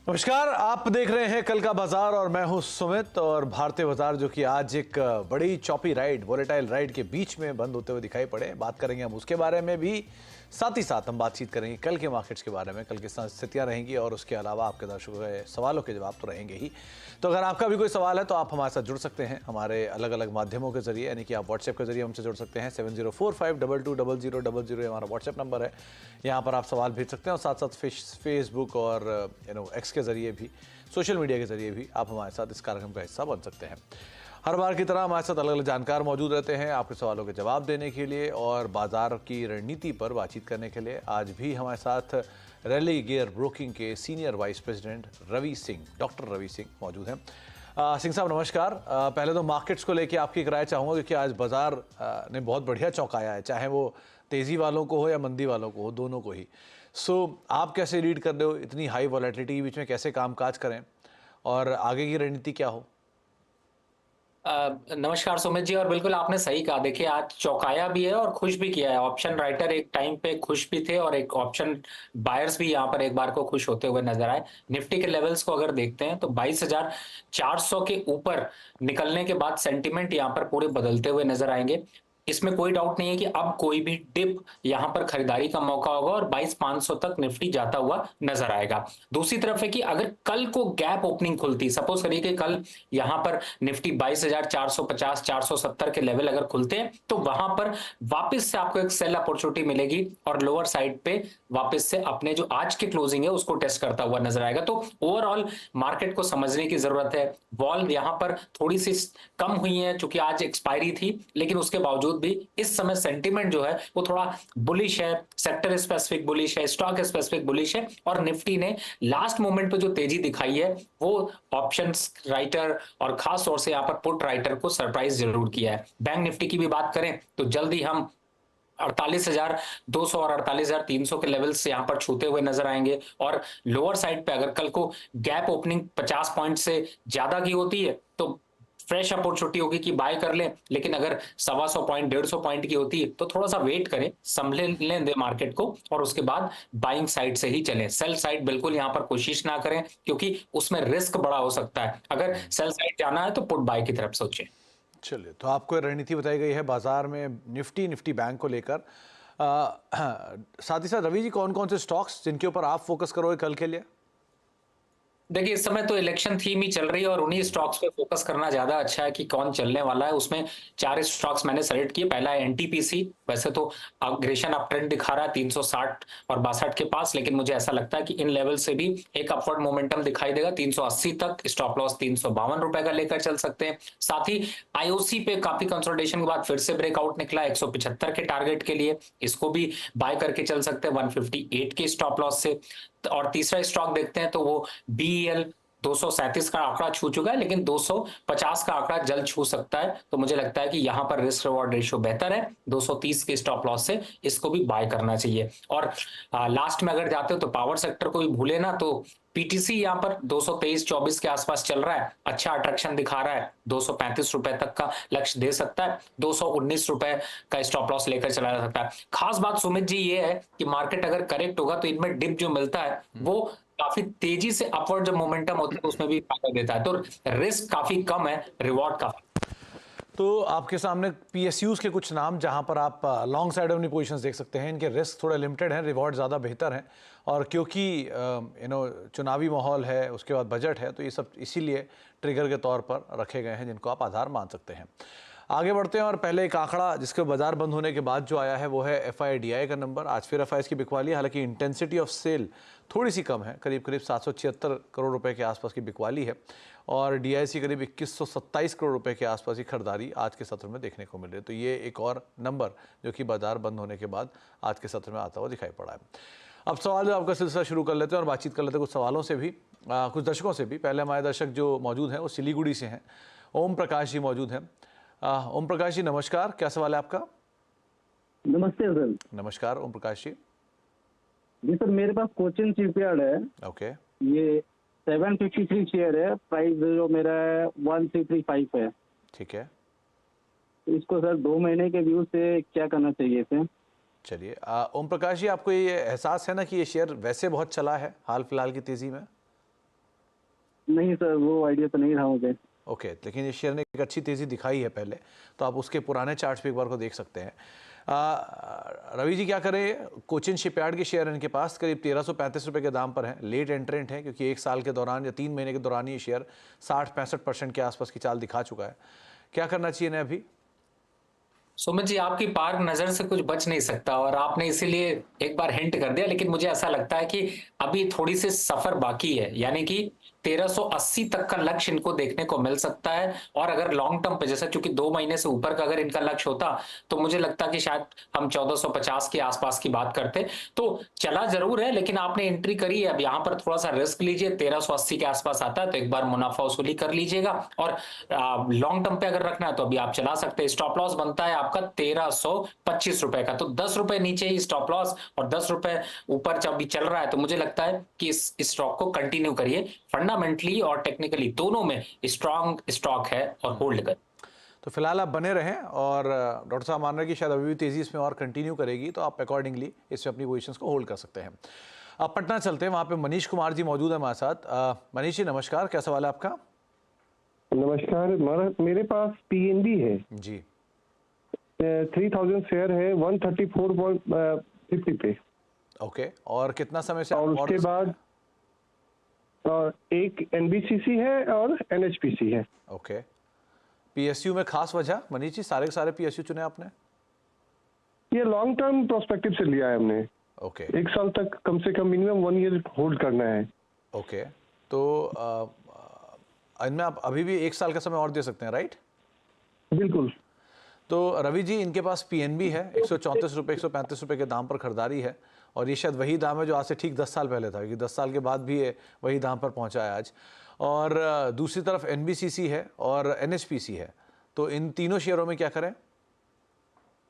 नमस्कार, आप देख रहे हैं कल का बाजार और मैं हूं सुमित। और भारतीय बाजार जो कि आज एक बड़ी चॉपी राइड, वोलेटाइल राइड के बीच में बंद होते हुए दिखाई पड़े। बात करेंगे हम उसके बारे में भी, साथ ही साथ हम बातचीत करेंगे कल के मार्केट्स के बारे में, कल की स्थितियां रहेंगी और उसके अलावा आपके दर्शकों के सवालों के जवाब तो रहेंगे ही। तो अगर आपका भी कोई सवाल है तो आप हमारे साथ जुड़ सकते हैं हमारे अलग अलग माध्यमों के जरिए, यानी कि आप व्हाट्सएप के जरिए हमसे जुड़ सकते हैं। 7045220000 हमारा व्हाट्सएप नंबर है। यहाँ पर आप सवाल भेज सकते हैं और साथ साथ फेसबुक और एक्स के जरिए भी, सोशल मीडिया के जरिए भी आप हमारे साथ इस कार्यक्रम का हिस्सा बन सकते हैं। हर बार की तरह हमारे साथ अलग अलग जानकार मौजूद रहते हैं आपके सवालों के जवाब देने के लिए और बाजार की रणनीति पर बातचीत करने के लिए। आज भी हमारे साथ रैली गियर ब्रोकिंग के senior vice president Ravi Singh, doctor Ravi Singh मौजूद हैं। सिंह साहब नमस्कार। पहले तो मार्केट्स को लेकर आपकी राय चाहूँगा, क्योंकि आज बाजार ने बहुत बढ़िया चौंकाया है, चाहे वो तेज़ी वालों को हो या मंदी वालों को हो, दोनों को ही। आप कैसे लीड कर रहे हो इतनी हाई वॉलेटिलिटी के बीच में, कैसे कामकाज करें और आगे की रणनीति क्या हो? नमस्कार सुमित जी, और बिल्कुल आपने सही कहा। देखिए, आज चौंकाया भी है और खुश भी किया है। ऑप्शन राइटर एक टाइम पे खुश भी थे और एक ऑप्शन बायर्स भी यहाँ पर एक बार को खुश होते हुए नजर आए। निफ्टी के लेवल्स को अगर देखते हैं तो 22,400 के ऊपर निकलने के बाद सेंटिमेंट यहाँ पर पूरे बदलते हुए नजर आएंगे। इसमें कोई डाउट नहीं है कि अब कोई भी डिप यहाँ पर खरीदारी का मौका होगा और 22,500 तक निफ्टी जाता हुआ नजर आएगा। दूसरी तरफ है कि अगर कल को गैप ओपनिंग खुलती, सपोज करिए कि कल यहाँ पर निफ्टी 22,450 470 के लेवल अगर खुलते हैं तो वहां पर वापस से आपको एक सेल अपॉर्चुनिटी मिलेगी और लोअर साइड पे वापस से अपने जो आज की क्लोजिंग है उसको टेस्ट करता हुआ नजर आएगा। तो ओवरऑल मार्केट को समझने की जरूरत है। वॉल यहाँ पर थोड़ी सी कम हुई है चूंकि आज एक्सपायरी थी, लेकिन उसके बावजूद भी इस समय सेंटीमेंट जो है वो थोड़ा बुलिश है, सेक्टर स्पेसिफिक बुलिश है, स्टॉक स्पेसिफिक बुलिश है। और निफ्टी ने लास्ट मोमेंट पे जो तेजी दिखाई है वो ऑप्शंस राइटर और खास तौर से यहाँ पर पुट राइटर को सरप्राइज जरूर किया है। बैंक निफ्टी की भी बात करें तो जल्दी हम 48,200 और 48,300 के लेवल से यहां पर छूते हुए नजर आएंगे। और लोअर साइड पे अगर कल को गैप ओपनिंग 50 पॉइंट से ज्यादा की होती है तो फ्रेश अपॉर्चुनिटी होगी कि बाय कर लें, लेकिन अगर 125 पॉइंट 150 पॉइंट की होती है तो थोड़ा सा वेट करें, संभले लें दे मार्केट को और उसके बाद बाइंग साइड से ही चलें। सेल साइड बिल्कुल यहां पर कोशिश ना करें क्योंकि उसमें रिस्क बड़ा हो सकता है। अगर सेल साइड जाना है तो पुट बाय की तरफ सोचें। चलिए, तो आपको रणनीति बताई गई है बाजार में निफ्टी बैंक को लेकर। साथ ही साथ रवि जी, कौन कौन से स्टॉक्स जिनके ऊपर आप फोकस करोगे कल के लिए? देखिए, इस समय तो इलेक्शन थीम ही चल रही है और उन्हीं स्टॉक्स पे फोकस करना ज्यादा अच्छा है कि कौन चलने वाला है। उसमें 4 स्टॉक्स मैंने सेलेक्ट किए। पहला है एनटीपीसी। वैसे तो अग्रेशन अप ट्रेंड दिखा रहा है 360 और 62 के पास, लेकिन मुझे ऐसा लगता है कि इन लेवल से भी एक अपवर्ड मोमेंटम दिखाई देगा 380 तक। स्टॉप लॉस 352 रुपए का लेकर चल सकते हैं। साथ ही आईओसी पे काफी कंसोलिडेशन के बाद फिर से ब्रेकआउट निकला 175 के टारगेट के लिए, इसको भी बाय करके चल सकते हैं 158 के स्टॉप लॉस से। और तीसरा स्टॉक देखते हैं तो वो बीईएल 237 का आंकड़ा छू चुका है, लेकिन 250 का आंकड़ा जल्द छू सकता है। तो मुझे लगता है कि यहां पर रिस्क रिवॉर्ड रेशियो बेहतर है 230 के स्टॉप लॉस से, इसको भी बाय करना चाहिए। और लास्ट में अगर जाते हो तो पावर सेक्टर को भी भूले ना, तो पीटीसी यहां पर 223-24 के आसपास चल रहा है, अच्छा अट्रैक्शन दिखा रहा है, 235 रुपए तक का लक्ष्य दे सकता है, 219 रुपए का स्टॉप लॉस लेकर चला जा सकता है। खास बात सुमित जी ये है कि मार्केट अगर करेक्ट होगा तो इनमें डिप जो मिलता है वो काफी तेजी से अपवर्ड जो मोमेंटम होता है उसमें भी फायदा देता है। तो रिस्क काफी कम है, रिवॉर्ड काफी। तो आपके सामने पीएसयूज के कुछ नाम जहां पर आप लॉन्ग साइड अपनी पोजीशंस देख सकते हैं। इनके रिस्क थोड़े लिमिटेड हैं, रिवॉर्ड ज़्यादा बेहतर हैं। और क्योंकि चुनावी माहौल है, उसके बाद बजट है, तो ये सब इसीलिए ट्रिगर के तौर पर रखे गए हैं जिनको आप आधार मान सकते हैं। आगे बढ़ते हैं और पहले एक आंकड़ा जिसके बाजार बंद होने के बाद जो आया है वो है एफआईडीआई का नंबर। आज फिर एफआईएस की बिकवाली, हालांकि इंटेंसिटी ऑफ सेल थोड़ी सी कम है, करीब करीब 776 करोड़ रुपए के आसपास की बिकवाली है। और डीआईसी करीब 2127 करोड़ रुपए के आसपास की खरीदारी आज के सत्र में देखने को मिल रही है। तो ये एक और नंबर जो कि बाजार बंद होने के बाद आज के सत्र में आता हुआ दिखाई पड़ा है। अब सवाल जवाब का सिलसिला शुरू कर लेते हैं और बातचीत कर लेते हैं कुछ सवालों से भी, कुछ दर्शकों से भी। पहले हमारे दर्शक जो मौजूद हैं वो सिलीगुड़ी से हैं। ओम प्रकाश जी मौजूद हैं। ओम प्रकाश जी नमस्कार, क्या सवाल है आपका? नमस्ते सर। नमस्कार ओम प्रकाश जी। जी सर, मेरे पास कोचिन शिपयार्ड है। ओके। ये 753 शेयर है, प्राइस जो मेरा है 1335 है। ठीक है। तो इसको सर 2 महीने के व्यू से क्या करना चाहिए इसे? चलिए, ओम प्रकाश जी, आपको ये एहसास है ना कि ये शेयर वैसे बहुत चला है हाल फिलहाल की तेजी में? नहीं सर, वो आइडिया तो नहीं रहा मुझे। ओके, लेकिन ये शेयर ने एक अच्छी तेज़ी दिखाई है पहले, तो आप उसके पुराने चार्ट्स पे एक बार को देख सकते हैं। रवि जी क्या करें, कोचिन शिपयार्ड के शेयर इनके पास करीब 1335 रुपये के दाम पर हैं, लेट एंट्रेंट हैं क्योंकि एक साल के दौरान या 3 महीने के दौरान ये शेयर 60-65% के आसपास की चाल दिखा चुका है। क्या करना चाहिए इन्हें अभी? सुमित जी, आपकी पार नजर से कुछ बच नहीं सकता और आपने इसीलिए एक बार हिंट कर दिया, लेकिन मुझे ऐसा लगता है कि अभी थोड़ी सी सफर बाकी है, यानी कि 1380 तक का लक्ष्य इनको देखने को मिल सकता है। और अगर लॉन्ग टर्म पे, जैसे चूंकि 2 महीने से ऊपर का अगर इनका लक्ष्य होता तो मुझे लगता कि शायद हम 1450 के आसपास की बात करते। तो चला जरूर है, लेकिन आपने एंट्री करी है, अब यहाँ पर थोड़ा सा रिस्क लीजिए। 1380 के आसपास आता है तो एक बार मुनाफा वसूली कर लीजिएगा, और लॉन्ग टर्म पे अगर रखना है तो अभी आप चला सकते हैं। स्टॉप लॉस बनता है आपका 1325 रुपए का, तो 10 रुपए नीचे ही स्टॉप लॉस और 10 रुपए ऊपर अभी चल रहा है, तो मुझे लगता है कि इस स्टॉक को कंटिन्यू करिए। फंडामेंटली और टेक्निकली दोनों में स्ट्रॉन्ग स्टॉक है और होल्ड कर। तो फिलहाल आप बने रहें, और डॉक्टर साहब मान रहे हैं कि शायद अभी भी तेज़ी इसमें और कंटिन्यू करेगी, तो आप अकॉर्डिंगली इसमें अपनी पोजीशंस को होल्ड कर सकते हैं। अब पटना चलते हैं, वहाँ पे मनीष कुमार जी मौजूद है हमारे साथ। मनीष जी नमस्कार, क्या सवाल है आपका? नमस्कार, मेरे पास पीएनबी है जी 3000 शेयर है 134.50 पे। ओके, और कितना समय से और आप उसके बाद और एक एनबीसीसी है और एनएचपीसी है। ओके, पीएसयू में खास वजह मनीष जी, सारे के सारे पीएसयू चुने आपने? ये लॉन्ग टर्म प्रोस्पेक्टिव से लिया है हमने। ओके 1 साल तक कम से कम मिनिमम 1 ईयर होल्ड करना है। ओके, तो इनमें आप अभी भी 1 साल का समय और दे सकते हैं, राइट? बिल्कुल। तो रवि जी, इनके पास पीएनबी है, 134 रुपये 135 रुपये के दाम पर खरीदारी है, और ये शायद वही दाम है जो आज से ठीक 10 साल पहले था, क्योंकि 10 साल के बाद भी ये वही दाम पर पहुंचा है आज। और दूसरी तरफ एनबीसीसी है और एनएचपीसी है, तो इन तीनों शेयरों में क्या करें?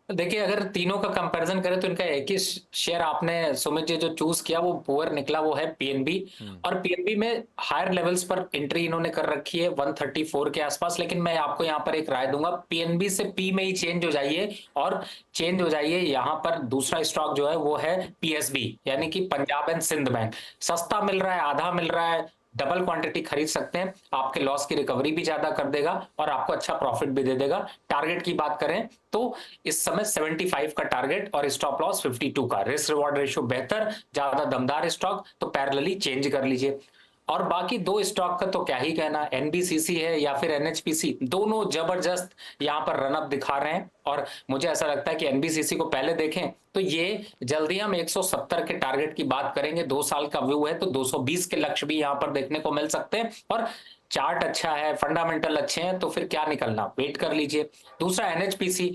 देखिए, अगर तीनों का कंपैरिजन करें तो इनका एक ही शेयर आपने सुमित जी जो चूज किया वो पुअर निकला, वो है पीएनबी। और पीएनबी में हायर लेवल्स पर एंट्री इन्होंने कर रखी है 134 के आसपास, लेकिन मैं आपको यहाँ पर एक राय दूंगा, पीएनबी से पी में ही चेंज हो जाइए, और चेंज हो जाइए यहाँ पर दूसरा स्टॉक जो है वो है पीएसबी, यानी कि पंजाब एंड सिंध बैंक। सस्ता मिल रहा है, आधा मिल रहा है, डबल क्वांटिटी खरीद सकते हैं, आपके लॉस की रिकवरी भी ज्यादा कर देगा और आपको अच्छा प्रॉफिट भी दे देगा। टारगेट की बात करें तो इस समय 75 का टारगेट और स्टॉप लॉस 52 का, रिस्क रिवॉर्ड रेशियो बेहतर, ज्यादा दमदार स्टॉक, तो पैरेलली चेंज कर लीजिए। और बाकी दो स्टॉक का तो क्या ही कहना, एनबीसीसी है या फिर एनएचपीसी, दोनों जबरदस्त यहाँ पर रनअप दिखा रहे हैं। और मुझे ऐसा लगता है कि एनबीसीसी को पहले देखें तो ये जल्दी हम 170 के टारगेट की बात करेंगे, 2 साल का व्यू है तो 220 के लक्ष्य भी यहाँ पर देखने को मिल सकते हैं। और चार्ट अच्छा है, फंडामेंटल अच्छे हैं, तो फिर क्या निकलना, वेट कर लीजिए। दूसरा एनएचपीसी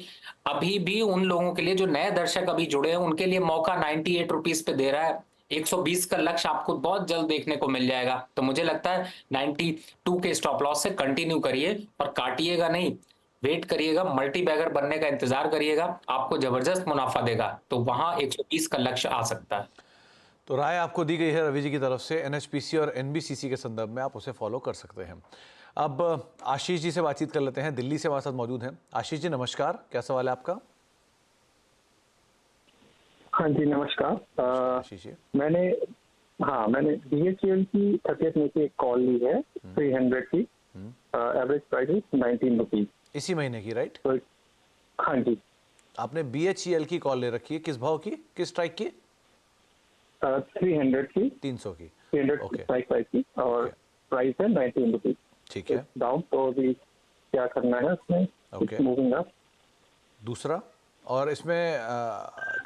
अभी भी उन लोगों के लिए जो नए दर्शक अभी जुड़े हैं उनके लिए मौका 98 रुपीज पे दे रहा है। 120 का लक्ष्य आपको बहुत जल्द देखने को मिल जाएगा, तो मुझे लगता है 92 के स्टॉप लॉस से कंटिन्यू करिए और काटिएगा नहीं, वेट करिएगा, मल्टी बैगर बनने का इंतजार करिएगा, आपको जबरदस्त मुनाफा देगा, तो वहां 120 का लक्ष्य आ सकता है। तो राय आपको दी गई है रवि जी की तरफ से, एनएचपीसी और एनबीसीसी के संदर्भ में आप उसे फॉलो कर सकते हैं। अब आशीष जी से बातचीत कर लेते हैं, दिल्ली से हमारे साथ मौजूद हैं। आशीष जी नमस्कार, क्या सवाल है आपका? हाँ जी नमस्कार। आशीष जी, मैंने BHEL की 30th में से एक कॉल ली है 300 की, एवरेज प्राइस है 19 रुपीज इसी महीने की, राइट? तो हाँ जी, आपने BHEL की कॉल ले रखी है, किस भाव की, किस स्ट्राइक की? 300 की, 300 की। 300 ओके, स्ट्राइक प्राइस की, और प्राइस है 19 रुपीज। ठीक है। डाउन, तो अभी क्या करना है उसमें? ओके। Moving up. दूसरा, और इसमें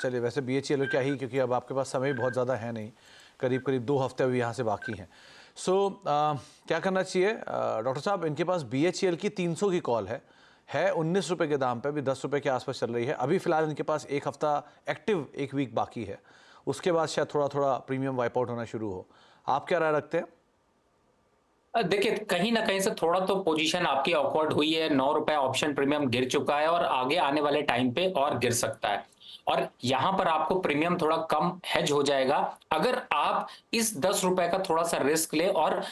चलिए वैसे BHEL क्या ही, क्योंकि अब आपके पास समय भी बहुत ज़्यादा है नहीं, करीब करीब 2 हफ्ते अभी यहाँ से बाकी हैं। सो क्या करना चाहिए डॉक्टर साहब? इनके पास BHEL की 300 की कॉल है 19 रुपये के दाम पे, अभी 10 रुपये के आसपास चल रही है। अभी फिलहाल इनके पास 1 हफ्ता एक्टिव, 1 वीक बाकी है, उसके बाद शायद थोड़ा थोड़ा प्रीमियम वाइप आउट होना शुरू हो। आप क्या राय रखते हैं? देखिए, कहीं ना कहीं से थोड़ा तो पोजीशन आपकी ऑकवर्ड हुई है, 9 रुपए ऑप्शन प्रीमियम गिर चुका है और आगे आने वाले टाइम पे और गिर सकता है, और यहां पर आपको प्रीमियम थोड़ा कम हेज हो जाएगा अगर आप इस 10 रुपए का थोड़ा सा रिस्क ले। और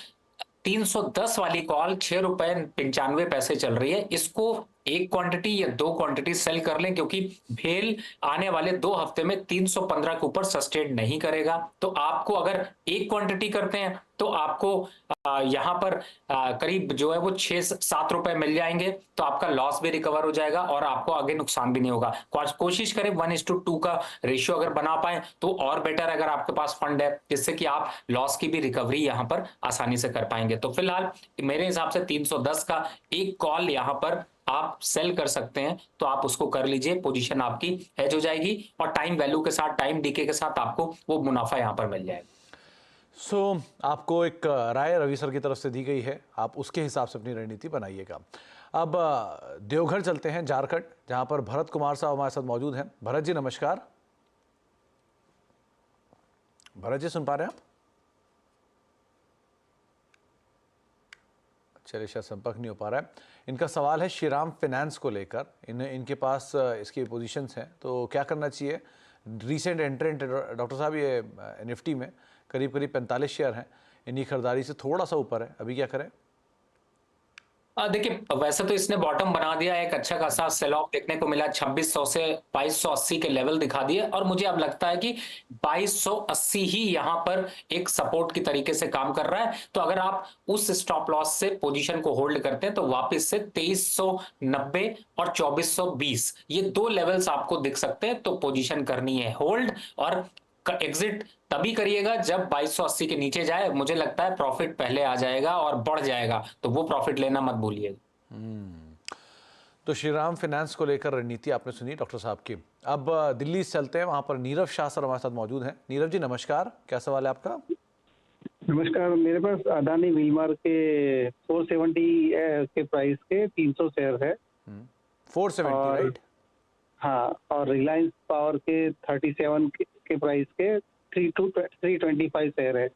310 वाली कॉल 6 रुपए 95 पैसे चल रही है, इसको 1 क्वांटिटी या 2 क्वांटिटी सेल कर लें, क्योंकि भेल आने वाले 2 हफ्ते में 315 के ऊपर सस्टेन नहीं करेगा। तो आपको अगर 1 क्वांटिटी करते हैं तो आपको यहाँ पर करीब जो है वो 6-7 रुपए मिल जाएंगे, तो आपका लॉस भी रिकवर हो जाएगा और आपको आगे नुकसान भी नहीं होगा। कोशिश करें 1:2 का रेशियो अगर बना पाए तो और बेटर, अगर आपके पास फंड है, जिससे कि आप लॉस की भी रिकवरी यहाँ पर आसानी से कर पाएंगे। तो फिलहाल मेरे हिसाब से 310 का एक कॉल यहाँ पर आप सेल कर सकते हैं, तो आप उसको कर लीजिए, पोजीशन आपकी हेज हो जाएगी और टाइम वैल्यू के साथ, टाइम डीके के साथ आपको वो मुनाफा यहाँ पर मिल जाएगा। आपको एक राय रवि सर की तरफ से दी गई है, आप उसके हिसाब से अपनी रणनीति बनाइएगा। अब देवघर चलते हैं, झारखंड, जहां पर भरत कुमार साहब हमारे साथ मौजूद हैं। भरत जी नमस्कार। भरत जी सुन पा रहे हैं आप? चलिए, शायद संपर्क नहीं हो पा रहा है। इनका सवाल है श्रीराम फाइनेंस को लेकर। इनके पास इसकी पोजीशंस हैं, तो क्या करना चाहिए? रीसेंट एंट्रेंट डॉक्टर साहब, ये निफ्टी में करीब 45 शेयर हैं, इन्हीं खरीदारी से थोड़ा सा ऊपर है, अभी क्या करें? देखिए, वैसे तो इसने बॉटम बना दिया, एक अच्छा खासा सेल ऑफ देखने को मिला, 2600 से 2280 के लेवल दिखा दिए और मुझे अब लगता है कि 2280 ही यहाँ पर एक सपोर्ट की तरीके से काम कर रहा है। तो अगर आप उस स्टॉप लॉस से पोजीशन को होल्ड करते हैं तो वापस से 2390 और 2420 ये दो लेवल्स आपको दिख सकते हैं, तो पोजीशन करनी है होल्ड और एग्जिट तभी करिएगा जब 2280 के नीचे जाए। मुझे लगता है प्रॉफिट पहले आ जाएगा और बढ़ जाएगा, तो वो प्रॉफिट लेना मत भूलिएगा। तो श्रीराम फाइनेंस को लेकर रणनीति आपने सुनी डॉक्टर साहब की। अब दिल्ली से चलते हैं, वहां पर नीरव शाह सर हमारे साथ मौजूद हैं। नीरव जी नमस्कार, क्या सवाल है आपका? नमस्कार, मेरे पास अदानी विलमार के 470 के प्राइस के 300 शेयर है। 470, राइट? हाँ, और रिलायंस पावर के 37 के प्राइस के 325 शेयर है।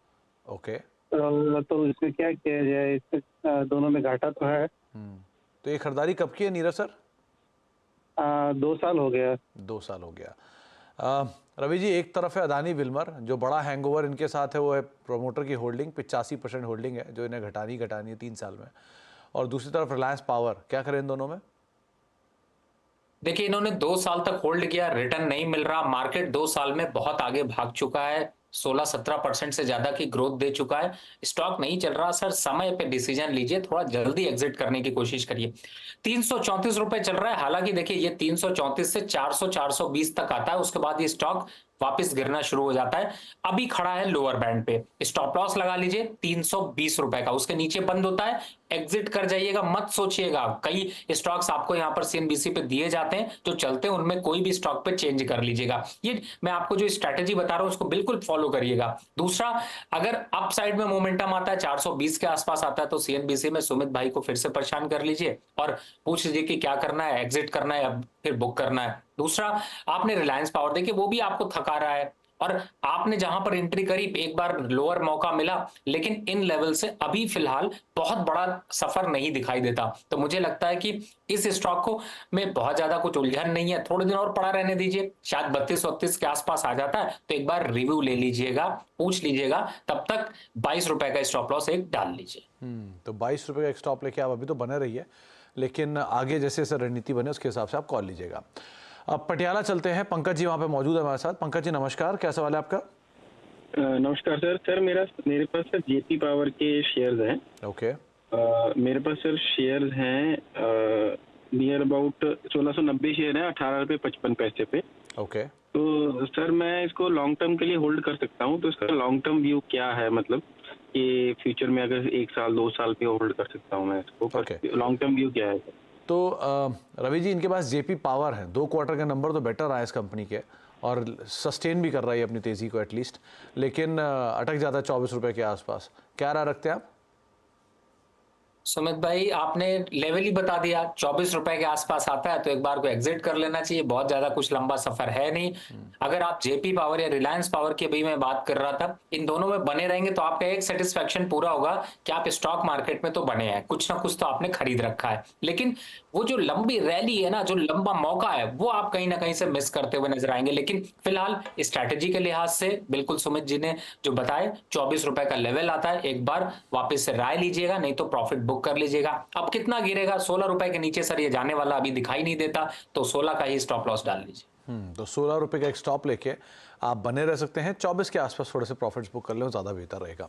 ओके। तो इसमें क्या किया जाए? इसमें दोनों में घाटा तो है। तो ये खरीदारी कब की है नीरव सर? 2 साल हो गया। 2 साल हो गया। रवि जी, एक तरफ है अदानी विल्मर, जो बड़ा हैंगओवर इनके साथ है वो है प्रोमोटर की होल्डिंग, 85% होल्डिंग है जो इन्हें घटानी है 3 साल में, और दूसरी तरफ रिलायंस पावर। क्या करें इन दोनों में? देखिए, इन्होंने 2 साल तक होल्ड किया, रिटर्न नहीं मिल रहा, मार्केट 2 साल में बहुत आगे भाग चुका है, 16-17% से ज्यादा की ग्रोथ दे चुका है, स्टॉक नहीं चल रहा। सर, समय पे डिसीजन लीजिए, थोड़ा जल्दी एग्जिट करने की कोशिश करिए। 334 रुपए चल रहा है, हालांकि देखिए ये 334 से 400-420 तक आता है, उसके बाद ये स्टॉक वापस गिरना शुरू हो जाता है। अभी खड़ा है लोअर बैंड पे, स्टॉप लॉस लगा लीजिए 320 रुपए का, उसके नीचे बंद होता है, एग्जिट कर जाइएगा, मत सोचिएगा। कई स्टॉक्स आपको यहाँ पर सीएनबीसी पे दिए जाते हैं जो चलते हैं, उनमें कोई भी स्टॉक पे चेंज कर लीजिएगा। ये मैं आपको जो स्ट्रैटेजी बता रहा हूं उसको बिल्कुल फॉलो करिएगा। दूसरा, अगर अप साइड में मोमेंटम आता है, 420 के आसपास आता है, तो सीएनबीसी में सुमित भाई को फिर से परेशान कर लीजिए और पूछ लीजिए कि क्या करना है, एग्जिट करना है या फिर बुक करना है। दूसरा, आपने रिलायंस पावर देखिए, वो भी आपको थका रहा है और आपने जहां पर एंट्री करी एक बार लोअर मौका मिला, लेकिन इन लेवल से अभी फिलहाल बहुत बड़ा सफर नहीं दिखाई देता। तो मुझे लगता है कि इस स्टॉक को में बहुत ज्यादा कुछ उलझन नहीं है, थोड़े दिन और पड़ा रहने दीजिए, शायद 32-32 के आसपास आ जाता है, तो एक बार रिव्यू ले लीजिएगा, पूछ लीजिएगा, तब तक 22 रुपए का स्टॉप लॉस एक डाल लीजिए। तो 22 रुपए का एक स्टॉप लेके आप अभी तो बने रहिए, लेकिन आगे जैसे जैसे रणनीति बने उसके हिसाब से आप कॉल लीजिएगा। अब पटियाला चलते हैं, पंकज जी वहाँ पे मौजूद है हमारे साथ। पंकज जी नमस्कार, क्या सवाल है आपका? नमस्कार सर। सर, मेरे पास सर जेपी पावर के शेयर्स हैं। ओके। मेरे पास सर शेयर्स हैं नियर अबाउट 1690 शेयर हैं, 18 रुपये 55 पैसे पे। ओके। तो सर, मैं इसको लॉन्ग टर्म के लिए होल्ड कर सकता हूँ, तो इसका लॉन्ग टर्म व्यू क्या है? मतलब कि फ्यूचर में अगर 1 साल 2 साल पे होल्ड कर सकता हूँ मैं इसको, लॉन्ग टर्म व्यू क्या है? तो रवि जी, इनके पास जेपी पावर है, 2 क्वार्टर के नंबर तो बेटर आए इस कंपनी के और सस्टेन भी कर रहा है अपनी तेजी को एटलीस्ट, लेकिन अटक जाता है 24 रुपए के आसपास। क्या राय रखते हैं आप? सुमित भाई, आपने लेवल ही बता दिया, 24 रुपए के आसपास आता है तो एक बार को एग्जिट कर लेना चाहिए, बहुत ज्यादा कुछ लंबा सफर है नहीं। अगर आप जेपी पावर या रिलायंस पावर की अभी मैं बात कर रहा था, इन दोनों में बने रहेंगे तो आपका एक सेटिस्फेक्शन पूरा होगा कि आप स्टॉक मार्केट में तो बने हैं, कुछ ना कुछ तो आपने खरीद रखा है, लेकिन वो जो लंबी रैली है ना, जो लंबा मौका है, वो आप कहीं ना कहीं से मिस करते हुए नजर आएंगे। लेकिन फिलहाल स्ट्रैटेजी के लिहाज से बिल्कुल सुमित जी ने जो बताए, 24 रुपए का लेवल आता है, एक बार वापस से राय लीजिएगा, नहीं तो प्रॉफिट बुक कर लीजिएगा। अब कितना गिरेगा? 16 रुपए के नीचे सर ये जाने वाला अभी दिखाई नहीं देता, तो 16 का ही स्टॉप लॉस डाल लीजिए। तो 16 रुपये का एक स्टॉप लेके आप बने रह सकते हैं। 24 के आसपास थोड़े से प्रॉफिट्स बुक कर लें, ज़्यादा बेहतर रहेगा।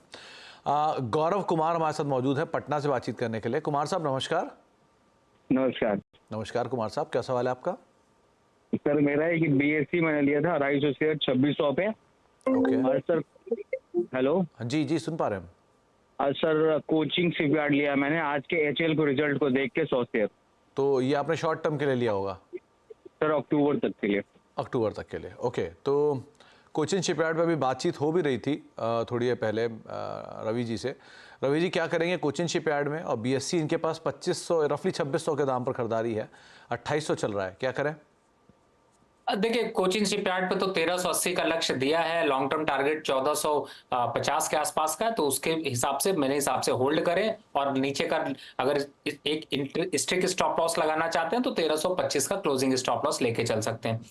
गौरव कुमार हमारे साथ मौजूद है पटना से बातचीत करने के लिए। कुमार साहब नमस्कार। नमस्कार नमस्कार कुमार साहब, क्या सवाल है आपका? सर, मेरा एक BSc मैंने लिया था 250 शेयर 2600 पे। ओके। और सर, हेलो जी जी सुन पा रहे हैं हम। और सर कोचिंग शिपयार्ड लिया मैंने आज के HL को रिजल्ट को देख के 100 शेयर। तो ये आपने शॉर्ट टर्म के लिए लिया होगा? सर अक्टूबर तक के लिए। अक्टूबर तक के लिए, ओके। तो कोचिन शिपयार्ड पे भी बातचीत हो भी रही थी थोड़ी देर पहले रवि जी से। रवि जी क्या करेंगे कोचिन शिपयार्ड में? और BSc इनके पास 2500 रफली 2600 के दाम पर खरीदारी है, 2800 चल रहा है, क्या करें? देखिए कोचिन शिपयार्ड पे तो 1380 का लक्ष्य दिया है, लॉन्ग टर्म टारगेट 1450 के आसपास का है, तो उसके हिसाब से मेरे हिसाब से होल्ड करें। और नीचे का अगर एक स्ट्रिक्ट स्टॉप लॉस लगाना चाहते हैं तो 1325 का क्लोजिंग स्टॉप लॉस लेके चल सकते हैं।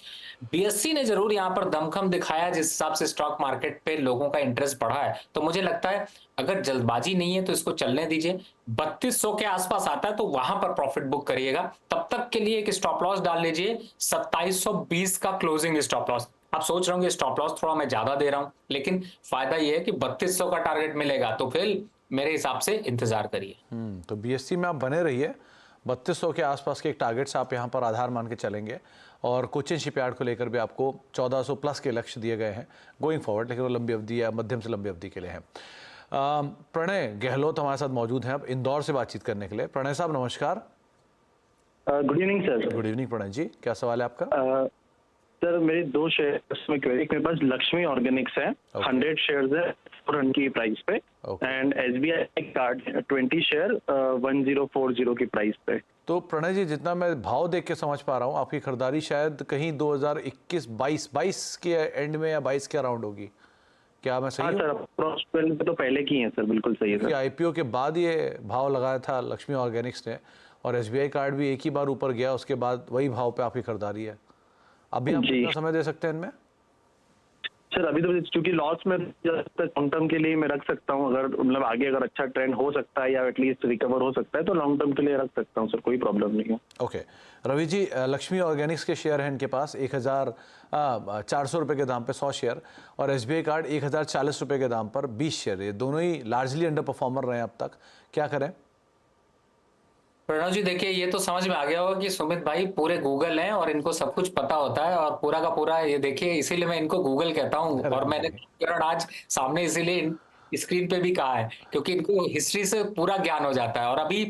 BSc ने जरूर यहाँ पर दमखम दिखाया, जिस हिसाब से स्टॉक मार्केट पे लोगों का इंटरेस्ट बढ़ा है, तो मुझे लगता है अगर जल्दबाजी नहीं है तो इसको चलने दीजिए। 3200 के आसपास आता है तो वहां पर प्रॉफिट बुक करिएगा। तब तक के लिए एक स्टॉप लॉस डाल लीजिए 2720 का क्लोजिंग स्टॉप लॉस। आप सोच रहे होंगे स्टॉप लॉस थोड़ा मैं ज्यादा दे रहा हूं, लेकिन फायदा यह है कि 3200 का टारगेट मिलेगा, तो फिर मेरे हिसाब से इंतजार करिए। तो BSc में आप बने रहिए, 3200 के आसपास के एक टारगेट से आप यहाँ पर आधार मान के चलेंगे। और कोचिन शिपयार्ड को लेकर भी आपको 1400 प्लस के लक्ष्य दिए गए हैं गोइंग फॉरवर्ड, लेकिन वो लंबी अवधि या मध्यम से लंबी अवधि के लिए हैं। प्रणय गहलोत हमारे साथ मौजूद हैं अब इंदौर से बातचीत करने के लिए। प्रणय साहब नमस्कार। Good evening sir. Good evening Pranay ji, क्या सवाल है आपका? सर मेरे 2 शेयर में क्वेरी, मेरे पास लक्ष्मी ऑर्गेनिक्स है, 100 शेयर्स है 400 की प्राइस पे, एंड SBI कार्ड 20 शेयर 1040 की प्राइस पे। तो प्रणय जी जितना मैं भाव देख के समझ पा रहा हूँ आपकी खरीदारी शायद कहीं 2021-22 के एंड में या 22 के अराउंड होगी, क्या मैं सही हूँ? सर अप्रॉक्स तो पहले की है सर, बिल्कुल सही है सर। IPO के बाद ये भाव लगाया था लक्ष्मी ऑर्गेनिक्स ने, और SBI कार्ड भी एक ही बार ऊपर गया, उसके बाद वही भाव पे आपकी खरीदारी है। अभी आप कितना समय दे सकते हैं इनमें? सर अभी तो चूंकि लॉस में लॉन्ग टर्म के लिए मैं रख सकता हूँ, अगर मतलब आगे अगर अच्छा ट्रेंड हो सकता है या एटलीस्ट रिकवर हो सकता है तो लॉन्ग टर्म के लिए रख सकता हूँ सर, कोई प्रॉब्लम नहीं है। ओके रवि जी, लक्ष्मी ऑर्गेनिक्स के शेयर हैं इनके पास 1400 रुपये के दाम पे 100 शेयर, और SBI कार्ड 1040 रुपये के दाम पर 20 शेयर। ये दोनों ही लार्जली अंडर परफॉर्मर रहे हैं अब तक, क्या करें? प्रणव जी देखिए, ये तो समझ में आ गया होगा कि सुमित भाई पूरे गूगल हैं और इनको सब कुछ पता होता है, और पूरा का पूरा ये देखिए, इसीलिए मैं इनको गूगल कहता हूँ। और मैंने आज सामने इसीलिए स्क्रीन पे भी कहा है, क्योंकि इनको हिस्ट्री से पूरा ज्ञान हो जाता है। और अभी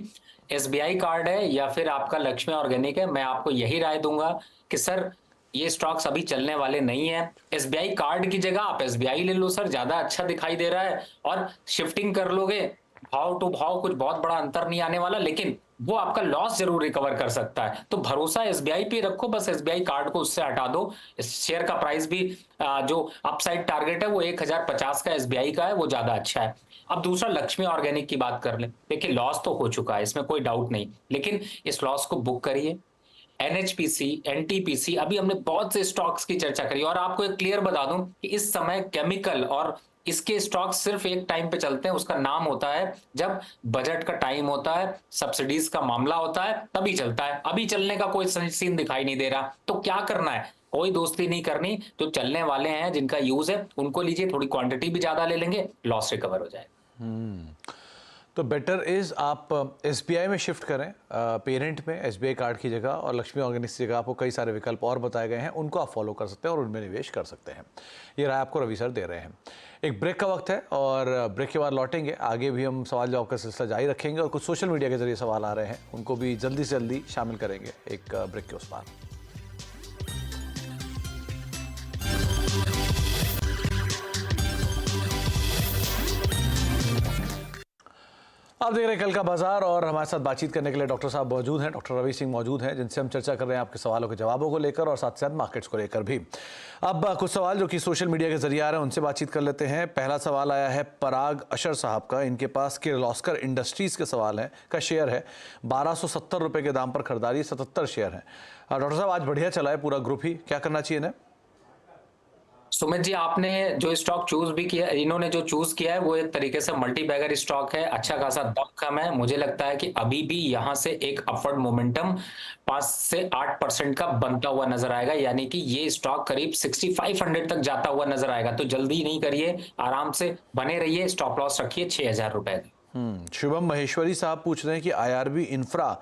SBI कार्ड है या फिर आपका लक्ष्मी ऑर्गेनिक है, मैं आपको यही राय दूंगा कि सर ये स्टॉक्स अभी चलने वाले नहीं है। SBI कार्ड की जगह आप SBI ले लो सर, ज्यादा अच्छा दिखाई दे रहा है, और शिफ्टिंग कर लोगे भाव टू भाव कुछ बहुत बड़ा अंतर नहीं आने वाला, लेकिन वो आपका लॉस जरूर रिकवर कर सकता है। तो भरोसा SBI पे रखो, बस SBI कार्ड को उससे हटा दो। इस शेयर का प्राइस भी जो अपसाइड टारगेट है वो 1050 का SBI का है, वो ज्यादा अच्छा है। अब दूसरा लक्ष्मी ऑर्गेनिक की बात कर ले, देखिए लॉस तो हो चुका है, इसमें कोई डाउट नहीं, लेकिन इस लॉस को बुक करिए। NHPC, NTPC, अभी हमने बहुत से स्टॉक्स की चर्चा करी, और आपको एक क्लियर बता दूं कि इस समय केमिकल और इसके स्टॉक सिर्फ एक टाइम पे चलते हैं, उसका नाम होता है जब बजट का टाइम होता है, सब्सिडीज का मामला होता है, तभी चलता है। अभी चलने का कोई सीन दिखाई नहीं दे रहा, तो क्या करना है? कोई दोस्ती नहीं करनी, जो चलने वाले हैं जिनका यूज है उनको लीजिए, थोड़ी क्वांटिटी भी ज्यादा ले लेंगे, लॉस रिकवर हो जाएगा। तो बेटर इज़ आप SBI में शिफ्ट करें, पेरेंट में SBI कार्ड की जगह, और लक्ष्मी ऑर्गेनिक्स की जगह आपको कई सारे विकल्प और बताए गए हैं, उनको आप फॉलो कर सकते हैं और उनमें निवेश कर सकते हैं। ये राय आपको रवि सर दे रहे हैं। एक ब्रेक का वक्त है और ब्रेक के बाद लौटेंगे, आगे भी हम सवाल जवाब का सिलसिला जारी रखेंगे, और कुछ सोशल मीडिया के जरिए सवाल आ रहे हैं उनको भी जल्दी से जल्दी शामिल करेंगे एक ब्रेक के उस पार। आप देख रहे हैं कल का बाजार, और हमारे साथ बातचीत करने के लिए डॉक्टर साहब मौजूद हैं, डॉक्टर रवि सिंह मौजूद हैं, जिनसे हम चर्चा कर रहे हैं आपके सवालों के जवाबों को लेकर और साथ साथ मार्केट्स को लेकर भी। अब कुछ सवाल जो कि सोशल मीडिया के जरिए आ रहे हैं उनसे बातचीत कर लेते हैं। पहला सवाल आया है पराग अशर साहब का, इनके पास किर्लोस्कर इंडस्ट्रीज के सवाल है का शेयर है, 1270 रुपये के दाम पर खरीदारी, 77 शेयर है। डॉक्टर साहब आज बढ़िया चला है पूरा ग्रुप ही, क्या करना चाहिए इन्हें? सुमित जी, आपने जो स्टॉक चूज भी किया, इन्होंने जो चूज किया है वो एक तरीके से मल्टी बैगर स्टॉक है, अच्छा खासा दम कम है। मुझे लगता है कि अभी भी यहां से एक अपवर्ड मोमेंटम 5 से 8% का बनता हुआ नजर आएगा, यानी कि ये स्टॉक करीब 6500 तक जाता हुआ नजर आएगा। तो जल्दी नहीं करिए, आराम से बने रहिए, स्टॉप लॉस रखिए 6000 रुपए का। शुभम महेश्वरी साहब पूछ रहे हैं कि आईआरबी इंफ्रा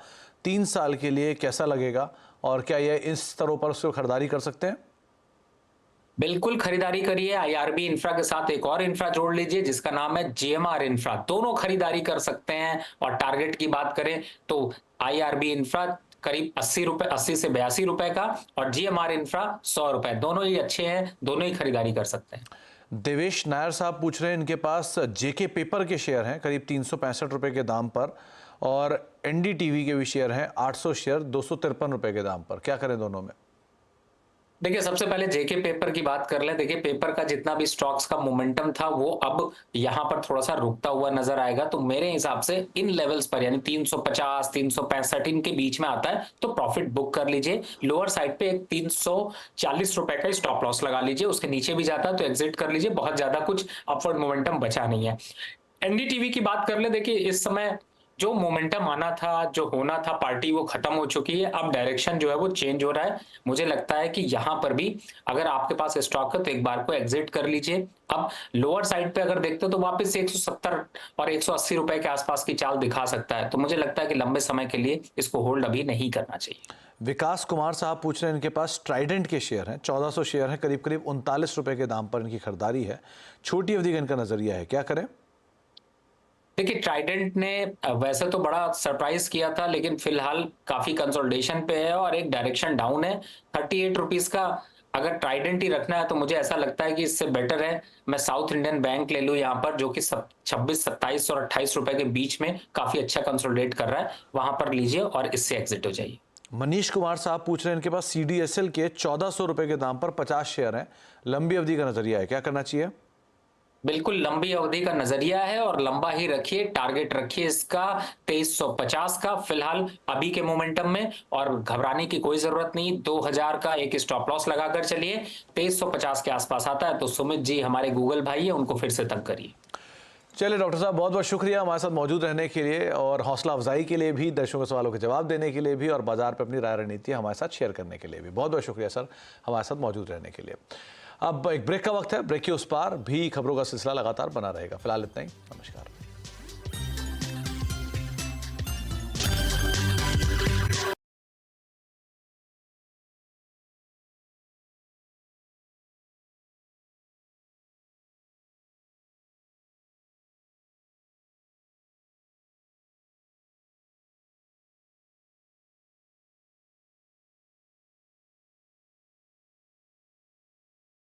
3 साल के लिए कैसा लगेगा और क्या ये इस स्तरों पर उसको खरीदारी कर सकते हैं? बिल्कुल खरीदारी करिए। आईआरबी इंफ्रा के साथ एक और इंफ्रा जोड़ लीजिए जिसका नाम है जीएमआर इंफ्रा, दोनों खरीदारी कर सकते हैं। और टारगेट की बात करें तो आईआरबी इंफ्रा करीब 80 से 82 रुपए का, और जीएमआर इंफ्रा 100 रुपए, दोनों ही अच्छे हैं, दोनों ही खरीदारी कर सकते हैं। देवेश नायर साहब पूछ रहे हैं, इनके पास जेके पेपर के शेयर हैं करीब 365 रुपए के दाम पर, और एनडीटीवी के भी शेयर हैं 800 शेयर 253 रुपए के दाम पर, क्या करें दोनों में? देखिए, सबसे पहले जेके पेपर की बात कर लें। देखिए, पेपर का जितना भी स्टॉक्स का मोमेंटम था वो अब यहां पर थोड़ा सा रुकता हुआ नजर आएगा। तो मेरे हिसाब से इन लेवल्स पर, यानी 350 365 इनके बीच में आता है तो प्रॉफिट बुक कर लीजिए। लोअर साइड पे एक 340 रुपए का स्टॉप लॉस लगा लीजिए, उसके नीचे भी जाता है तो एग्जिट कर लीजिए। बहुत ज्यादा कुछ अपवर्ड मोमेंटम बचा नहीं है। एनडीटीवी की बात कर ले, देखिए इस समय जो मोमेंटम आना था, जो होना था पार्टी, वो खत्म हो चुकी है। अब डायरेक्शन जो है वो चेंज हो रहा है। मुझे लगता है कि यहां पर भी अगर आपके पास स्टॉक है तो एक बार को एग्जिट कर लीजिए। अब लोअर साइड पे अगर देखते हो तो वापस से 170 और 180 रुपए के आसपास की चाल दिखा सकता है। तो मुझे लगता है कि लंबे समय के लिए इसको होल्ड अभी नहीं करना चाहिए। विकास कुमार साहब पूछ रहे हैं, इनके पास ट्राइडेंट के शेयर हैं 1400 शेयर हैं, करीब करीब 39 रुपए के दाम पर इनकी खरीदारी है। छोटी अवधि का इनका नजरिया है, क्या करें? देखिए, ट्राइडेंट ने वैसे तो बड़ा सरप्राइज किया था, लेकिन फिलहाल काफी कंसोलिडेशन पे है और एक डायरेक्शन डाउन है 38 रुपीज का। अगर ट्राइडेंट ही रखना है तो मुझे ऐसा लगता है कि इससे बेटर है मैं साउथ इंडियन बैंक ले लूं यहाँ पर, जो कि 26, 27 और 28 रुपए के बीच में काफी अच्छा कंसोलिडेट कर रहा है। वहां पर लीजिए और इससे एग्जिट हो जाइए। मनीष कुमार साहब पूछ रहे हैं, इनके पास सीडीएसएल के 1400 रुपए के दाम पर 50 शेयर हैं, लंबी अवधि का नजरिया है, क्या करना चाहिए? बिल्कुल लंबी अवधि का नजरिया है और लंबा ही रखिए। टारगेट रखिए इसका 2350 का फिलहाल अभी के मोमेंटम में, और घबराने की कोई जरूरत नहीं। 2000 का एक स्टॉप लॉस लगाकर चलिए, 2350 के आसपास आता है तो सुमित जी हमारे गूगल भाई है, उनको फिर से तंग करिए। चलिए डॉक्टर साहब, बहुत बहुत शुक्रिया हमारे साथ मौजूद रहने के लिए और हौसला अफजाई के लिए भी, दर्शकों के सवालों के जवाब देने के लिए भी, और बाजार पर अपनी राय रणनीति हमारे साथ शेयर करने के लिए भी बहुत बहुत शुक्रिया सर, हमारे साथ मौजूद रहने के लिए। अब एक ब्रेक का वक्त है, ब्रेक के उस पार भी खबरों का सिलसिला लगातार बना रहेगा। फिलहाल इतना ही, नमस्कार।